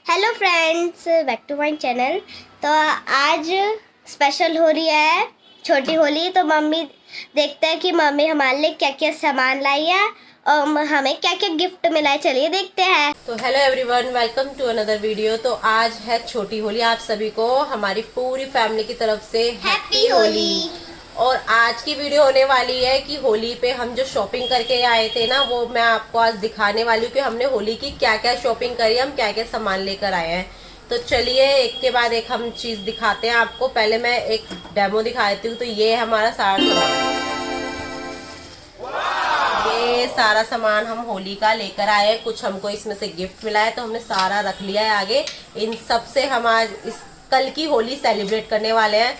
Hello friends, back to my channel. तो आज special हो रही है छोटी होली। तो मम्मी देखते हैं कि मम्मी हमारे लिए क्या क्या सामान लाई है और हमें क्या क्या गिफ्ट मिला है। चलिए देखते हैं। तो hello everyone, welcome to another video. तो आज है छोटी होली। आप सभी को हमारी पूरी फैमिली की तरफ से हैप्पी होली। और आज की वीडियो होने वाली है कि होली पे हम जो शॉपिंग करके आए थे ना, वो मैं आपको आज दिखाने वाली हूँ कि हमने होली की क्या क्या शॉपिंग करी, हम क्या क्या सामान लेकर आए हैं। तो चलिए एक के बाद एक हम चीज दिखाते हैं आपको। पहले मैं एक डेमो दिखाती हूँ। तो ये है हमारा सारा सामान। ये सारा सामान हम होली का लेकर आए हैं। कुछ हमको इसमें से गिफ्ट मिला है तो हमने सारा रख लिया है आगे। इन सब से हम आज इस कल की होली सेलिब्रेट करने वाले हैं।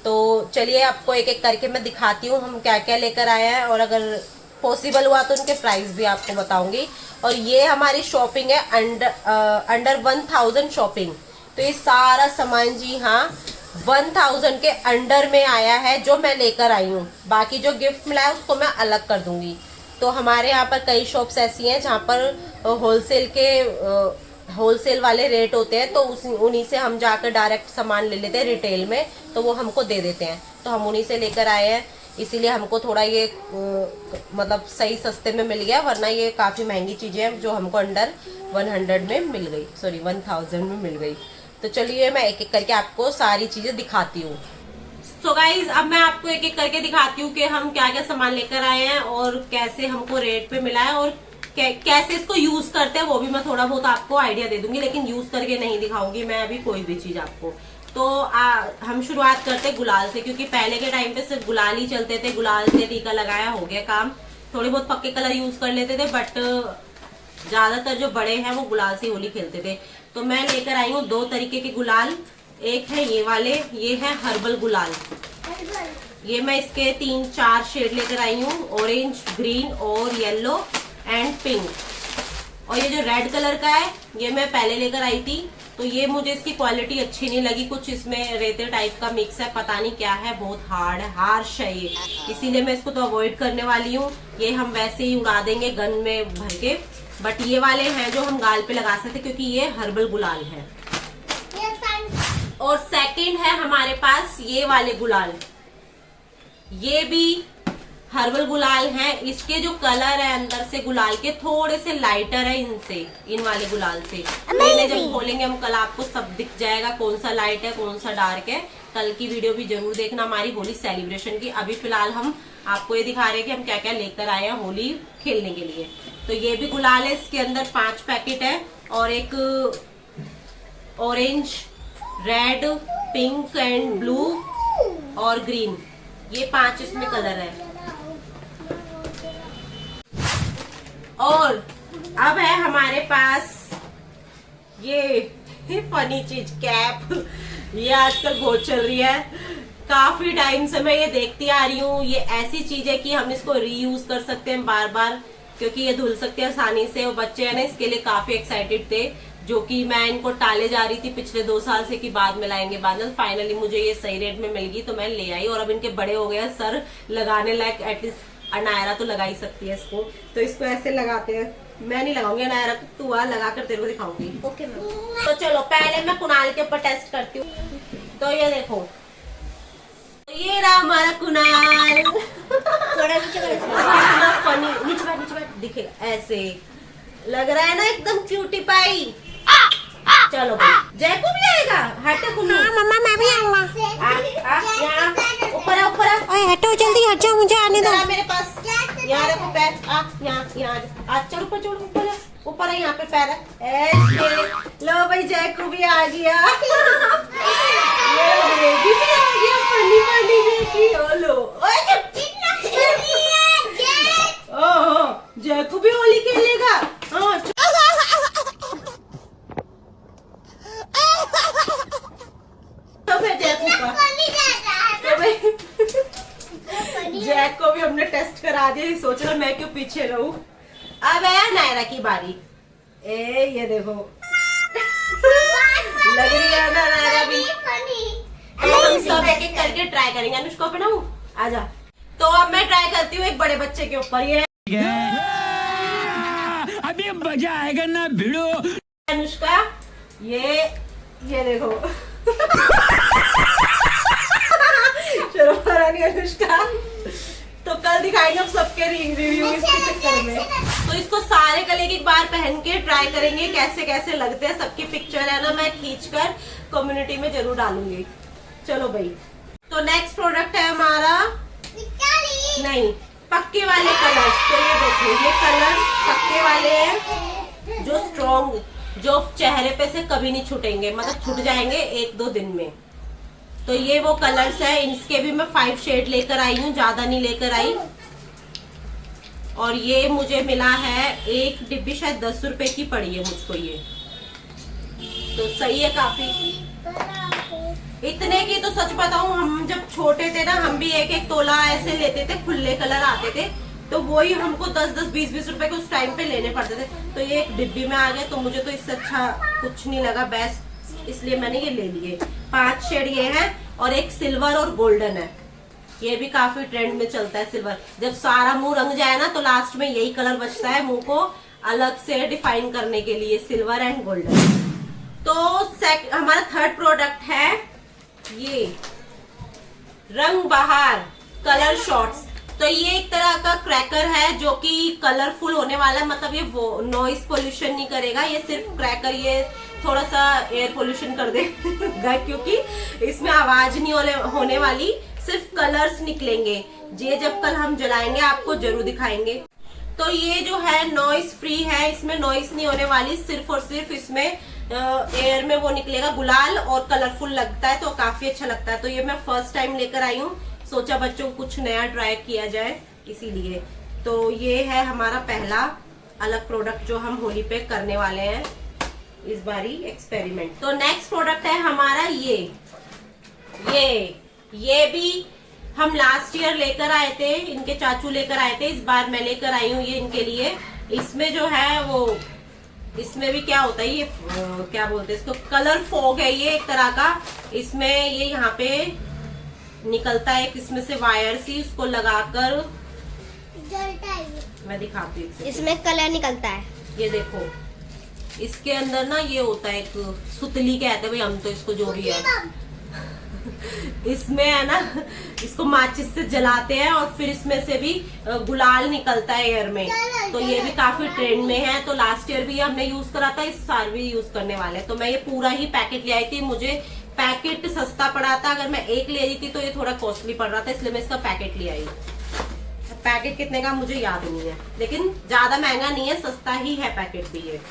तो चलिए आपको एक एक करके मैं दिखाती हूँ हम क्या क्या लेकर आए हैं, और अगर पॉसिबल हुआ तो उनके प्राइस भी आपको बताऊंगी। और ये हमारी शॉपिंग है अंडर 1000 शॉपिंग। तो ये सारा सामान जी हाँ 1000 के अंडर में आया है जो मैं लेकर आई हूँ। बाकी जो गिफ्ट मिला है उसको मैं अलग कर दूंगी। तो हमारे यहाँ पर कई शॉप्स ऐसी हैं जहाँ पर होलसेल वाले रेट होते हैं, तो उन्हीं से हम जाकर डायरेक्ट सामान ले लेते हैं रिटेल में, तो वो हमको दे देते हैं। तो हम उन्हीं से लेकर आए हैं, इसीलिए हमको थोड़ा ये मतलब सही सस्ते में मिल गया, वरना ये काफ़ी महंगी चीज़ें हैं जो हमको अंडर 100 में मिल गई, सॉरी 1000 में मिल गई। तो चलिए मैं एक एक करके आपको सारी चीज़ें दिखाती हूँ। सो गाइज अब मैं आपको एक एक करके दिखाती हूँ कि हम क्या क्या सामान लेकर आए हैं और कैसे हमको रेट पे मिला है, और कैसे इसको यूज करते हैं वो भी मैं थोड़ा बहुत आपको आइडिया दे दूंगी, लेकिन यूज करके नहीं दिखाऊंगी मैं अभी कोई भी चीज आपको। तो हम शुरुआत करते हैं गुलाल से, क्योंकि पहले के टाइम पे सिर्फ गुलाल ही चलते थे। गुलाल से टीका लगाया हो गया काम। थोड़े बहुत पक्के कलर यूज कर लेते थे, बट ज्यादातर जो बड़े हैं वो गुलाल से होली खेलते थे। तो मैं लेकर आई हूँ 2 तरीके के गुलाल। एक है ये वाले, ये है हर्बल गुलाल। ये मैं इसके 3-4 शेड लेकर आई हूँ, ऑरेंज, ग्रीन और येलो एंड पिंक। और ये जो रेड कलर का है ये मैं पहले लेकर आई थी, तो ये मुझे इसकी क्वालिटी अच्छी नहीं लगी। कुछ इसमें रेते टाइप का मिक्स है, पता नहीं क्या है, बहुत हार्ड है, हार्श है ये, इसीलिए मैं इसको तो अवॉइड करने वाली हूँ। ये हम वैसे ही उड़ा देंगे गन में भर के। बट ये वाले हैं जो हम गाल पे लगा सकते, क्योंकि ये हर्बल गुलाल है। और सेकंड है हमारे पास ये वाले गुलाल, ये भी हर्बल गुलाल हैं। इसके जो कलर है अंदर से गुलाल के थोड़े से लाइटर है इनसे, इन वाले गुलाल से। इन्हें जब खोलेंगे हम कल आपको सब दिख जाएगा कौन सा लाइट है कौन सा डार्क है। कल की वीडियो भी जरूर देखना हमारी होली सेलिब्रेशन की। अभी फिलहाल हम आपको ये दिखा रहे हैं कि हम क्या क्या लेकर आए हैं होली खेलने के लिए। तो ये भी गुलाल है, इसके अंदर 5 पैकेट है, और एक orange, red, pink and blue और ग्रीन, ये 5 इसमें कलर है। और अब है हमारे पास ये फनी चीज, कैप। ये आजकल बहुत चल रही है, काफी टाइम से मैं ये देखती आ रही हूँ। ये ऐसी चीज है कि हम इसको रीयूज कर सकते हैं बार बार, क्योंकि ये धुल सकते हैं आसानी से। और बच्चे है ना इसके लिए काफी एक्साइटेड थे, जो कि मैं इनको टाले जा रही थी पिछले 2 साल से कि बाद में लाएंगे बाद में। फाइनली मुझे ये सही रेट में मिल गई तो मैं ले आई, और अब इनके बड़े हो गए, सर लगाने लायक। एटलीस्ट अनायरा तो लगा ही सकती है इसको। तो इसको ऐसे लगाते हैं, मैं नहीं लगाऊंगी अनायरा, तू आ लगा कर तेरे को दिखाऊंगी। Okay ma'am. तो चलो पहले मैं कुणाल के ऊपर टेस्ट करती हूँ। तो ये देखो, तो ये रहा हमारा कुणाल। थोड़ा नीचे फनी, नीचे बैठ दिखेगा ऐसे, लग रहा है ना एकदम क्यूटी पाई। चलो जय को भी आएगा, हटो कुन्नू। मम्मा मैं भी आऊंगा। ऊपर ऊपर ओए हटो जल्दी, हट जाओ, मुझे आने दो। मेरे पास यहाँ रखो पैर, यहाँ चढ़ ऊपर, चढ़ ऊपर, ऊपर है यहाँ पे पैर है ऐसे। लो भाई जय को भी आ गया, बेबी भी आ गया, फनी बेबी। ओलो ओहो जय को भी होली खेलेगा। हाँ जैक को भी हमने टेस्ट करा दिया, सोच रहा मैं क्यों पीछे रहूं। अब है नायरा की बारी। ये देखो लग रही है ना नायरा भी। हम सब एक एक करके ट्राई करेंगे। अनुष्का बनाऊं, आजा। तो अब मैं ट्राई करती हूँ एक बड़े बच्चे के ऊपर। ये अभी मजा आएगा ना भिड़ो। अनुष्का ये देखो शर्मा रानी अनुष्का। तो कल दिखाएंगे हम सबके रिव्यू इसके चक्कर में। तो इसको सारे कल एक बार पहन के ट्राई करेंगे कैसे कैसे लगते हैं। सबकी पिक्चर है ना मैं खींचकर कम्युनिटी में जरूर डालूंगी। चलो भाई, तो नेक्स्ट प्रोडक्ट है हमारा नहीं पक्के वाले कलर्स। तो ये देखो ये कलर्स पक्के वाले हैं जो स्ट्रॉन्ग, जो चेहरे पे से कभी नहीं छूटेंगे, मतलब छूट जाएंगे 1-2 दिन में। तो ये वो कलर्स है। इसके भी मैं 5 शेड लेकर आई हूँ, ज्यादा नहीं लेकर आई। और ये मुझे मिला है एक डिब्बी, शायद 10 रुपए की पड़ी है मुझको ये। तो सही है काफी। इतने की तो सच बताऊं, हम जब छोटे थे ना हम भी 1-1 तोला ऐसे लेते थे, खुले कलर आते थे। तो वही हमको 10-10, 20-20 रुपए के उस टाइम पे लेने पड़ते थे। तो ये एक डिब्बी में आ गया, तो मुझे तो इससे अच्छा कुछ नहीं लगा, बेस्ट, इसलिए मैंने ये ले लिए। 5 शेड ये है और एक सिल्वर और गोल्डन है। ये भी काफी ट्रेंड में चलता है सिल्वर। जब सारा मुंह रंग जाए ना तो लास्ट में यही कलर बचता है मुंह को अलग से डिफाइन करने के लिए, सिल्वर एंड गोल्डन। तो हमारा थर्ड प्रोडक्ट है ये रंग बहार कलर शॉट्स। तो ये एक तरह का क्रैकर है जो कि कलरफुल होने वाला है, मतलब ये वो नॉइस पोल्यूशन नहीं करेगा। ये सिर्फ क्रैकर, ये थोड़ा सा एयर पोल्यूशन कर देगा क्योंकि इसमें आवाज नहीं होने वाली, सिर्फ कलर्स निकलेंगे। ये जब कल हम जलाएंगे आपको जरूर दिखाएंगे। तो ये जो है नॉइस फ्री है, इसमें नॉइस नहीं होने वाली, सिर्फ और सिर्फ इसमें एयर में वो निकलेगा गुलाल और कलरफुल लगता है, तो काफी अच्छा लगता है। तो ये मैं फर्स्ट टाइम लेकर आई हूँ, सोचा बच्चों को कुछ नया ट्राई किया जाए इसीलिए। तो ये है हमारा पहला अलग प्रोडक्ट जो हम होली पे करने वाले हैं इस बारी एक्सपेरिमेंट। तो नेक्स्ट प्रोडक्ट है हमारा ये भी हम लास्ट ईयर लेकर आए थे, इनके चाचू लेकर आए थे, इस बार मैं लेकर आई हूँ ये इनके लिए। इसमें जो है वो, इसमें भी क्या होता है, ये क्या बोलते हैं इसको, कलर फॉग है ये एक तरह का। इसमें ये यहाँ पे निकलता है इसमें से वायर सी, उसको लगाकर मैं दिखाती हूँ। इसमें कलर निकलता है, ये देखो इसके अंदर ना ये होता है एक सुतली कहते हैं भाई हम तो इसको, जो भी है इसमें है ना, इसको माचिस से जलाते हैं और फिर इसमें से भी गुलाल निकलता है एयर में। तो ये भी काफी ट्रेंड में है। तो लास्ट ईयर भी हमने यूज करा था, इस साल भी यूज करने वाले हैं। तो मैं ये पूरा ही पैकेट ले आई थी, मुझे पैकेट सस्ता पड़ा था। अगर मैं एक ले आई थी तो ये थोड़ा कॉस्टली पड़ रहा था, इसलिए मैं इसका पैकेट ले आई। पैकेट कितने का मुझे याद नहीं है, लेकिन ज्यादा महंगा नहीं है, सस्ता ही है पैकेट भी ये।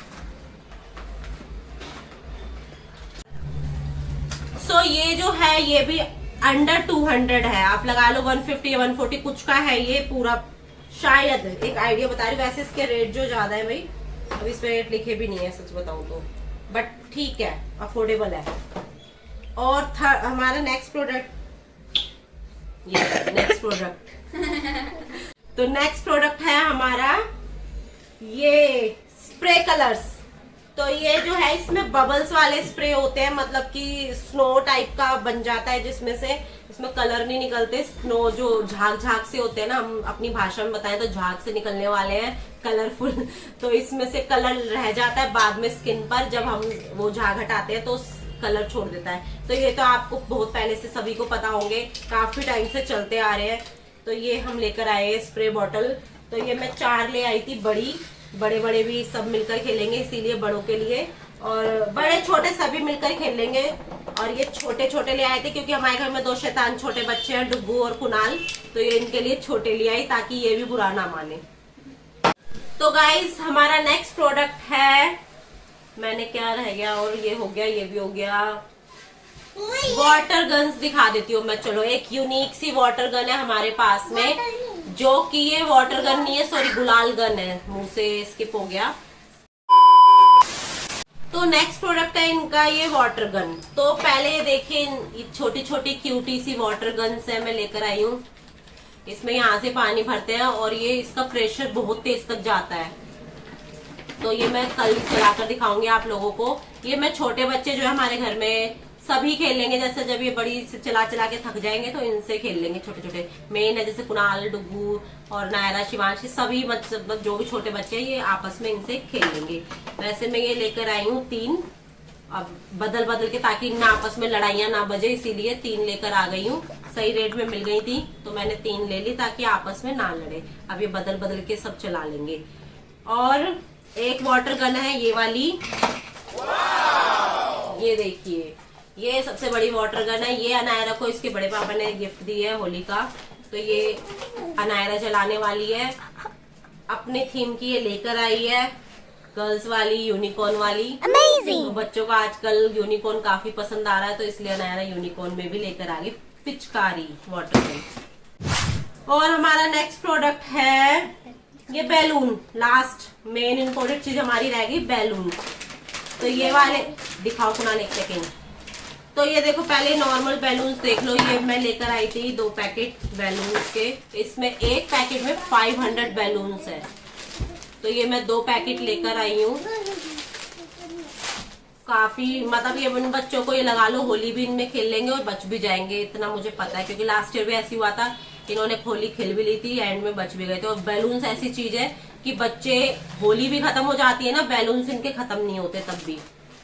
तो ये जो है ये भी अंडर 200 है, आप लगा लो 150 या 140 कुछ का है ये पूरा, शायद एक आइडिया बता रही हूँ। वैसे इसके रेट जो ज्यादा है भाई, अब इस पे रेट लिखे भी नहीं है सच बताऊं तो, बट ठीक है, अफोर्डेबल है। और हमारा नेक्स्ट प्रोडक्ट, ये नेक्स्ट प्रोडक्ट तो नेक्स्ट प्रोडक्ट है हमारा ये स्प्रे कलर्स। तो ये जो है इसमें बबल्स वाले स्प्रे होते हैं, मतलब कि स्नो टाइप का बन जाता है, जिसमें से इसमें कलर नहीं निकलते। स्नो जो झाग से होते हैं ना, हम अपनी भाषा में बताएं तो झाग से निकलने वाले हैं कलरफुल। तो इसमें से कलर रह जाता है बाद में स्किन पर, जब हम वो झाग हटाते हैं तो कलर छोड़ देता है। तो ये तो आपको बहुत पहले से सभी को पता होंगे, काफी टाइम से चलते आ रहे हैं। तो ये हम लेकर आए स्प्रे बॉटल। तो ये मैं 4 ले आई थी, बड़े भी सब मिलकर खेलेंगे, इसीलिए बड़ों के लिए, और बड़े छोटे सभी मिलकर खेलेंगे। और ये छोटे ले आए थे क्योंकि हमारे घर में 2 शैतान छोटे बच्चे हैं, डुब्बू और कुणाल। तो ये इनके लिए छोटे ले आई ताकि ये भी बुरा ना माने। तो गाइस हमारा नेक्स्ट प्रोडक्ट है, मैंने क्या रह गया, और ये हो गया, ये भी हो गया, वाटर गन्स दिखा देती हूँ मैं। चलो, एक यूनिक सी वाटर गन है हमारे पास में, जो कि ये वाटर गन नहीं है, सॉरी गुलाल गन है, मुंह से स्किप हो गया। तो नेक्स्ट प्रोडक्ट है इनका ये वाटर गन। तो पहले ये देखिए छोटी क्यूटी सी वाटर गन्स है, मैं लेकर आई हूँ। इसमें यहाँ से पानी भरते हैं और ये इसका प्रेशर बहुत तेज तक जाता है। तो ये मैं कल चलाकर दिखाऊंगी आप लोगों को। ये मैं छोटे बच्चे जो है हमारे घर में सभी खेल लेंगे, जैसे जब ये बड़ी से चला के थक जाएंगे तो इनसे खेल लेंगे। छोटे मेन है जैसे कुणाल, डुग्गू और नायरा, शिवांश, सभी मतलब जो भी छोटे बच्चे हैं ये आपस में इनसे खेल लेंगे। वैसे मैं ये लेकर आई हूँ 3 अब बदल बदल के, ताकि इनमें आपस में लड़ाइयां ना बजे, इसीलिए 3 लेकर आ गई हूँ। सही रेट में मिल गई थी तो मैंने 3 ले ली ताकि आपस में ना लड़े। अब ये बदल बदल के सब चला लेंगे। और एक वाटर गन है ये वाली, ये देखिए, ये सबसे बड़ी वाटर गन है। ये अनायरा को इसके बड़े पापा ने गिफ्ट दी है होली का, तो ये अनायरा चलाने वाली है। अपने थीम की ये लेकर आई है, गर्ल्स वाली, यूनिकॉर्न वाली। अमेजिंग। तो बच्चों को आजकल यूनिकॉर्न काफी पसंद आ रहा है, तो इसलिए अनायरा यूनिकॉर्न में भी लेकर आ गई पिचकारी वाटर गन। और हमारा नेक्स्ट प्रोडक्ट है ये बैलून। लास्ट मेन इम्पोर्टेंट चीज हमारी रह गई बैलून। तो ये वाले दिखाओ कुनाल, एक सेकेंड। तो ये देखो, पहले नॉर्मल बैलून्स देख लो। ये मैं लेकर आई थी 2 पैकेट बैलून्स के। इसमें एक पैकेट में 500 बैलून्स है, तो ये मैं 2 पैकेट लेकर आई हूँ। काफी मतलब ये बच्चों को ये लगा लो, होली भी इनमें खेल लेंगे और बच भी जाएंगे, इतना मुझे पता है, क्योंकि लास्ट ईयर भी ऐसी हुआ था। इन्होंने होली खेल भी ली थी, एंड में बच भी गए थे। और बैलून्स ऐसी चीज है कि बच्चे, होली भी खत्म हो जाती है ना, बैलून्स इनके खत्म नहीं होते तब भी।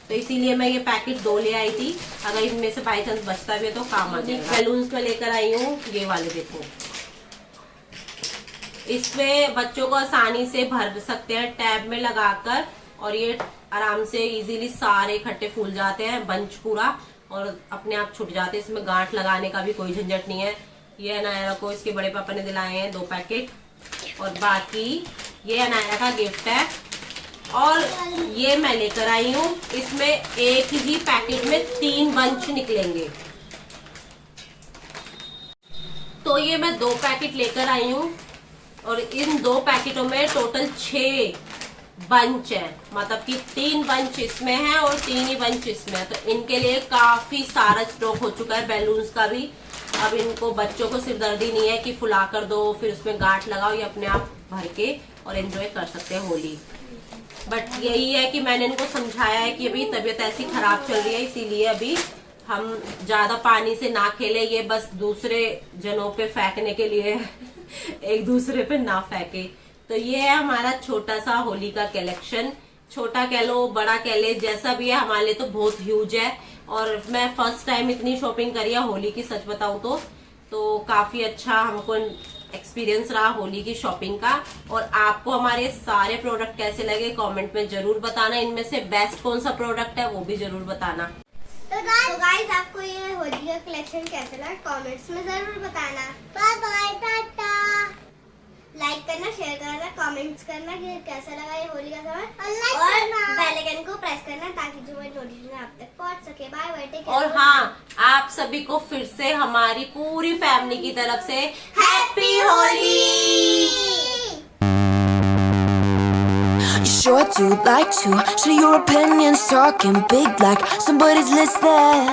तो इसीलिए मैं ये पैकेट 2 ले आई थी, अगर इनमें से बाई चांस बचता भी है तो काम आ जाएगा। बैलून्स में लेकर आई हूँ ये वाले, देखो। इसमें बच्चों को आसानी से भर सकते हैं टैब में लगाकर, और ये आराम से इजीली सारे इकट्ठे फूल जाते हैं, बंच पूरा, और अपने आप छुट जाते हैं। इसमें गांठ लगाने का भी कोई झंझट नहीं है। ये अनायरा को इसके बड़े पापा ने दिलाए हैं 2 पैकेट, और बाकी ये अनायरा का गिफ्ट है। और ये मैं लेकर आई हूँ, इसमें एक ही पैकेट में 3 बंच निकलेंगे। तो ये मैं 2 पैकेट लेकर आई हूँ, और इन 2 पैकेटों में टोटल 6 बंच है, मतलब कि 3 बंच इसमें है और 3 ही बंच इसमें है। तो इनके लिए काफी सारा स्टॉक हो चुका है बैलून्स का भी। अब इनको, बच्चों को सिरदर्दी नहीं है कि फुला कर दो फिर उसमें गांठ लगाओ, ये अपने आप भर के और एंजॉय कर सकते हैं होली। बट यही है कि मैंने इनको समझाया है कि अभी तबीयत ऐसी खराब चल रही है, इसीलिए अभी हम ज्यादा पानी से ना खेले, ये बस दूसरे जनों पे फेंकने के लिए एक दूसरे पे ना फेंके। तो ये है हमारा छोटा सा होली का कलेक्शन। छोटा कह लो, बड़ा कह ले, जैसा भी है, हमारे लिए तो बहुत ह्यूज है। और मैं फर्स्ट टाइम इतनी शॉपिंग करी है होली की, सच बताऊं तो काफी अच्छा हमको एक्सपीरियंस रहा होली की शॉपिंग का। और आपको हमारे सारे प्रोडक्ट कैसे लगे कमेंट में जरूर बताना। इनमें से बेस्ट कौन सा प्रोडक्ट है वो भी जरूर बताना। तो गाइस आपको ये होली का कलेक्शन कैसा लगा कमेंट्स में जरूर बताना। Bye bye, ta-ta. लाइक करना, शेयर करना, कमेंट्स करना कि कैसा लगा ये होली का सामान, और बेल आइकन को प्रेस करना ताकि जो मेरी नोटिफिकेशन आप तक पहुंच सके। Bye bye, take care. और हाँ, आप सभी को फिर से हमारी पूरी फैमिली की तरफ से happy Holi. Sure do like to share your opinions, talking big like somebody's listening.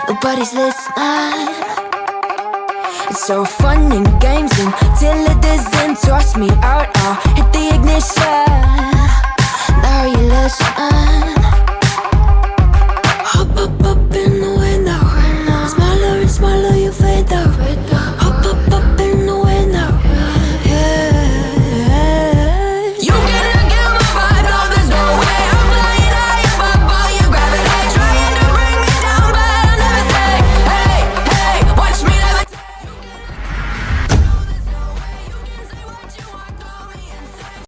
Nobody's listening. It's so fun and games until it doesn't. Toss me out, I'll hit the ignition.